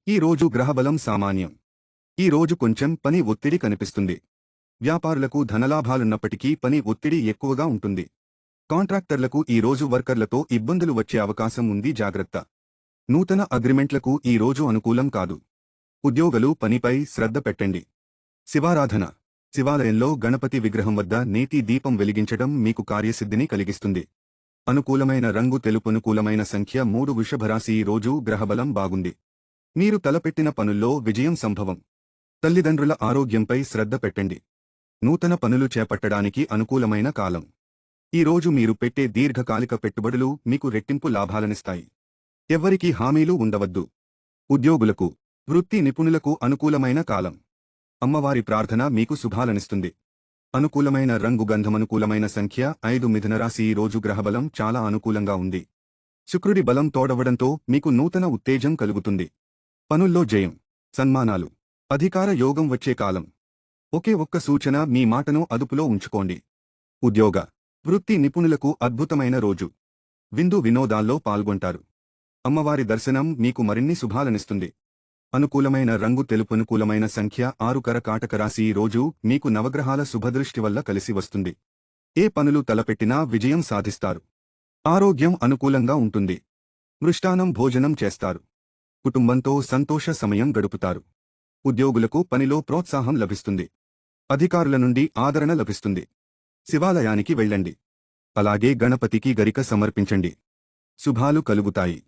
ఈ రోజు గ్రహబలం సామాన్యం. ఈ రోజు కొంచెం పని ఒత్తిడి కనిపిస్తుంది. వ్యాపారులకు ధనలాభాలున్నప్పటికీ పని ఒత్తిడి ఎక్కువగా ఉంటుంది. కాంట్రాక్టర్లకు ఈ రోజు వర్కర్లతో ఇబ్బందులు వచ్చే అవకాశం ఉంది, జాగ్రత్త. నూతన అగ్రిమెంట్లకు ఈ రోజు అనుకూలం కాదు. ఉద్యోగులు పనిపై శ్రద్ధ పెట్టండి. శివారాధన. శివాలయంలో గణపతి విగ్రహం వద్ద నేతి దీపం వెలిగించడం మీకు కార్యసిద్ధిని కలిగిస్తుంది. అనుకూలమైన రంగు తెలుపు. అనుకూలమైన సంఖ్య 3. వృషభరాశి. ఈ రోజు గ్రహబలం బాగుంది. మీరు తలపెట్టిన పనుల్లో విజయం సంభవం. తల్లిదండ్రుల ఆరోగ్యంపై శ్రద్ధ పెట్టండి. నూతన పనులు చేపట్టడానికి అనుకూలమైన కాలం. ఈ రోజు మీరు పెట్టే దీర్ఘకాలిక పెట్టుబడులు మీకు రెట్టింపు లాభాలనిస్తాయి. ఎవ్వరికీ హామీలు ఉండవద్దు. ఉద్యోగులకు, వృత్తి నిపుణులకు అనుకూలమైన కాలం. అమ్మవారి ప్రార్థన మీకు శుభాలనిస్తుంది. అనుకూలమైన రంగు గంధం. అనుకూలమైన సంఖ్య 5. మిథునరాశి. ఈ రోజు గ్రహబలం చాలా అనుకూలంగా ఉంది. శుక్రుడి బలం తోడవడంతో మీకు నూతన ఉత్తేజం కలుగుతుంది. పనుల్లో జయం, సన్మానాలు, అధికార యోగం వచ్చే కాలం. ఒకే ఒక్క సూచన: మీ మాటను అదుపులో ఉంచుకోండి. ఉద్యోగ, వృత్తి నిపుణులకు అద్భుతమైన రోజు. విందు వినోదాల్లో పాల్గొంటారు. అమ్మవారి దర్శనం మీకు మరిన్ని శుభాలనిస్తుంది. అనుకూలమైన రంగు తెలుపు. అనుకూలమైన సంఖ్య 6. కర్కాటక రాశి. ఈ రోజు మీకు నవగ్రహాల శుభదృష్టి వల్ల కలిసి వస్తుంది. ఏ పనులు తలపెట్టినా విజయం సాధిస్తారు. ఆరోగ్యం అనుకూలంగా ఉంటుంది. మృష్టానం భోజనం చేస్తారు. కుటుంబంతో సంతోష సమయం గడుపుతారు. ఉద్యోగులకు పనిలో ప్రోత్సాహం లభిస్తుంది. అధికారుల నుండి ఆదరణ లభిస్తుంది. శివాలయానికి వెళ్ళండి. అలాగే గణపతికి గరిక సమర్పించండి. శుభాలు కలుగుతాయి.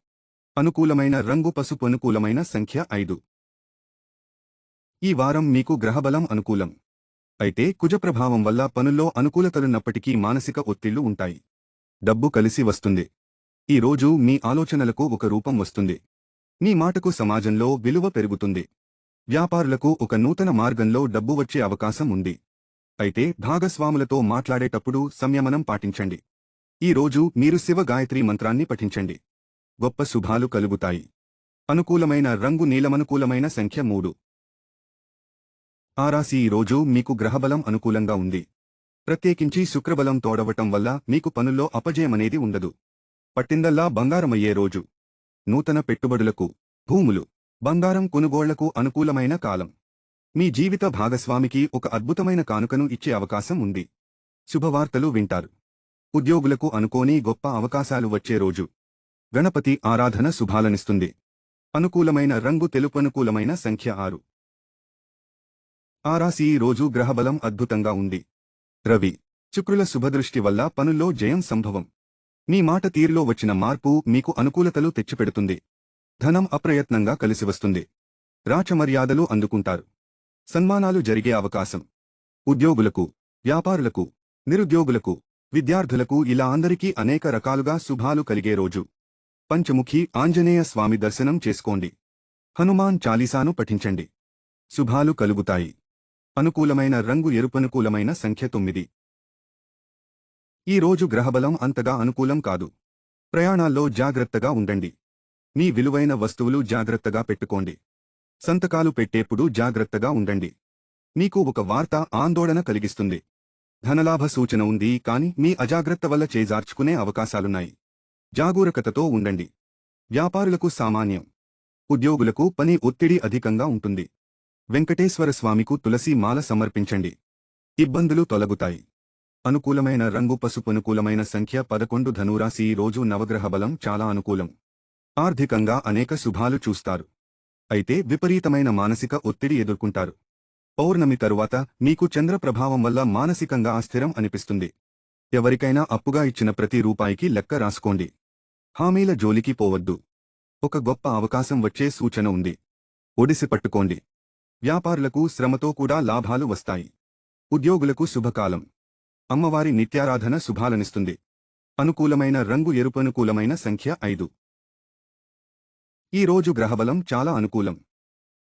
అనుకూలమైన రంగు పసుపు. అనుకూలమైన సంఖ్య 5. ఈ వారం మీకు గ్రహబలం అనుకూలం. అయితే కుజప్రభావం వల్ల పనుల్లో అనుకూలతలున్నప్పటికీ మానసిక ఒత్తిళ్లు ఉంటాయి. డబ్బు కలిసి వస్తుంది. ఈ రోజు మీ ఆలోచనలకు ఒక రూపం వస్తుంది. మీ మాటకు సమాజంలో విలువ పెరుగుతుంది. వ్యాపారులకు ఒక నూతన మార్గంలో డబ్బు వచ్చే అవకాశం ఉంది. అయితే భాగస్వాములతో మాట్లాడేటప్పుడు సంయమనం పాటించండి. ఈ రోజు మీరు శివ గాయత్రి మంత్రాన్ని పఠించండి. గొప్ప శుభాలు కలుగుతాయి. అనుకూలమైన రంగు నీలం. అనుకూలమైన సంఖ్య 3. ఆ రాశి. ఈ రోజు మీకు గ్రహబలం అనుకూలంగా ఉంది. ప్రత్యేకించి శుక్రబలం తోడవటం వల్ల మీకు పనుల్లో అపజయమనేది ఉండదు. పట్టిందల్లా బంగారమయ్యే రోజు. నూతన పెట్టుబడులకు, భూములు, బంగారం కొనుగోళ్లకు అనుకూలమైన కాలం. మీ జీవిత భాగస్వామికి ఒక అద్భుతమైన కానుకను ఇచ్చే అవకాశం ఉంది. శుభవార్తలు వింటారు. ఉద్యోగులకు అనుకోని గొప్ప అవకాశాలు వచ్చే రోజు. గణపతి ఆరాధన శుభాలనిస్తుంది. అనుకూలమైన రంగు తెలుపు. అనుకూలమైన సంఖ్య 6. ఆ రాశి. ఈ రోజు గ్రహబలం అద్భుతంగా ఉంది. రవి, శుక్రుల శుభదృష్టి వల్ల పనుల్లో జయం సంభవం. మీ మాట తీరులో వచ్చిన మార్పు మీకు అనుకూలతలు తెచ్చిపెడుతుంది. ధనం అప్రయత్నంగా కలిసివస్తుంది. రాచమర్యాదలు అందుకుంటారు. సన్మానాలు జరిగే అవకాశం. ఉద్యోగులకు, వ్యాపారులకు, నిరుద్యోగులకు, విద్యార్థులకు ఇలా అందరికీ అనేక రకాలుగా శుభాలు కలిగే రోజు. పంచముఖి ఆంజనేయ స్వామి దర్శనం చేసుకోండి. హనుమాన్ చాలీసాను పఠించండి. శుభాలు కలుగుతాయి. అనుకూలమైన రంగు ఎరుపు. అనుకూలమైన సంఖ్య 9. ఈ రోజు గ్రహబలం అంతగా అనుకూలం కాదు. ప్రయాణాల్లో జాగ్రత్తగా ఉండండి. మీ విలువైన వస్తువులు జాగ్రత్తగా పెట్టుకోండి. సంతకాలు పెట్టేప్పుడు జాగ్రత్తగా ఉండండి. మీకు ఒక వార్త ఆందోళన కలిగిస్తుంది. ధనలాభ సూచన ఉంది, కాని మీ అజాగ్రత్త వల్ల చేజార్చుకునే అవకాశాలున్నాయి. జాగరూకతతో ఉండండి. వ్యాపారులకు సామాన్యం. ఉద్యోగులకు పని ఒత్తిడి అధికంగా ఉంటుంది. వెంకటేశ్వర స్వామికు తులసి మాల సమర్పించండి. ఇబ్బందులు తొలగుతాయి. అనుకూలమైన రంగు పసుపు. అనుకూలమైన సంఖ్య 11. ధనురాశి. ఈ రోజు నవగ్రహ బలం చాలా అనుకూలం. ఆర్థికంగా అనేక శుభాలు చూస్తారు. అయితే విపరీతమైన మానసిక ఒత్తిడి ఎదుర్కొంటారు. పౌర్ణమి తరువాత మీకు చంద్ర ప్రభావం వల్ల మానసికంగా అస్థిరం అనిపిస్తుంది. ఎవరికైనా అప్పుగా ఇచ్చిన ప్రతి రూపాయికి లెక్క రాసుకోండి. హామీల జోలికి పోవద్దు. ఒక గొప్ప అవకాశం వచ్చే సూచన ఉంది. ఒడిసి పట్టుకోండి. వ్యాపారులకు శ్రమతో కూడా లాభాలు వస్తాయి. ఉద్యోగులకు శుభకాలం. అమ్మవారి నిత్యారాధన శుభాలనిస్తుంది. అనుకూలమైన రంగు ఎరుపు. అనుకూలమైన సంఖ్య 5. ఈ రోజు గ్రహబలం చాలా అనుకూలం.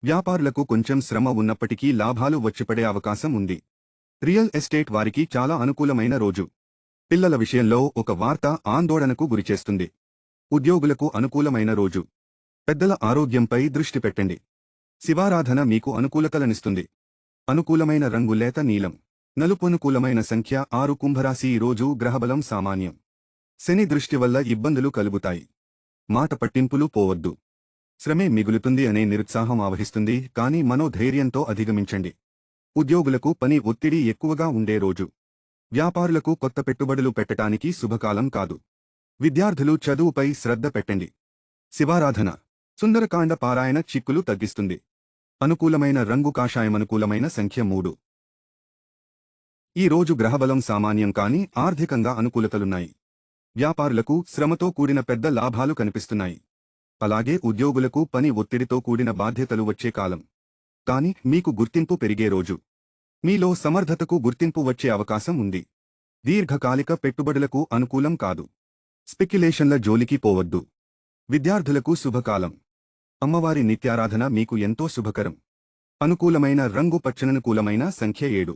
వ్యాపారులకు కొంచెం శ్రమ ఉన్నప్పటికీ లాభాలు వచ్చిపడే అవకాశం ఉంది. రియల్ ఎస్టేట్ వారికి చాలా అనుకూలమైన రోజు. పిల్లల విషయంలో ఒక వార్త ఆందోళనకు గురిచేస్తుంది. ఉద్యోగులకు అనుకూలమైన రోజు. పెద్దల ఆరోగ్యంపై దృష్టి పెట్టండి. శివారాధన మీకు అనుకూలతలనిస్తుంది. అనుకూలమైన రంగు లేత నీలం. నలుపు. అనుకూలమైన సంఖ్య 6. కుంభరాశి. ఈ రోజు గ్రహబలం సామాన్యం. శని దృష్టి వల్ల ఇబ్బందులు కలుగుతాయి. మాట పట్టింపులు పోవద్దు. శ్రమే మిగులుతుంది అనే నిరుత్సాహం ఆవహిస్తుంది, కానీ మనోధైర్యంతో అధిగమించండి. ఉద్యోగులకు పని ఒత్తిడి ఎక్కువగా ఉండే రోజు. వ్యాపారులకు కొత్త పెట్టుబడులు పెట్టటానికి శుభకాలం కాదు. విద్యార్థులు చదువుపై శ్రద్ధ పెట్టండి. శివారాధన, సుందరకాండ పారాయణ చిక్కులు తగ్గిస్తుంది. అనుకూలమైన రంగు కాషాయం. అనుకూలమైన సంఖ్య 3. ఈ రోజు గ్రహబలం సామాన్యం, కానీ ఆర్థికంగా అనుకూలతలున్నాయి. వ్యాపారులకు శ్రమతో కూడిన పెద్ద లాభాలు కనిపిస్తున్నాయి. అలాగే ఉద్యోగులకు పని ఒత్తిడితో కూడిన బాధ్యతలు వచ్చే కాలం. కానీ మీకు గుర్తింపు పెరిగే రోజు. మీలో సమర్థతకు గుర్తింపు వచ్చే అవకాశం ఉంది. దీర్ఘకాలిక పెట్టుబడులకు అనుకూలం కాదు. స్పెక్యులేషన్ల జోలికి పోవద్దు. విద్యార్థులకు శుభకాలం. అమ్మవారి నిత్యారాధన మీకు ఎంతో శుభకరం. అనుకూలమైన రంగు పచ్చననుకూలమైన సంఖ్య 7.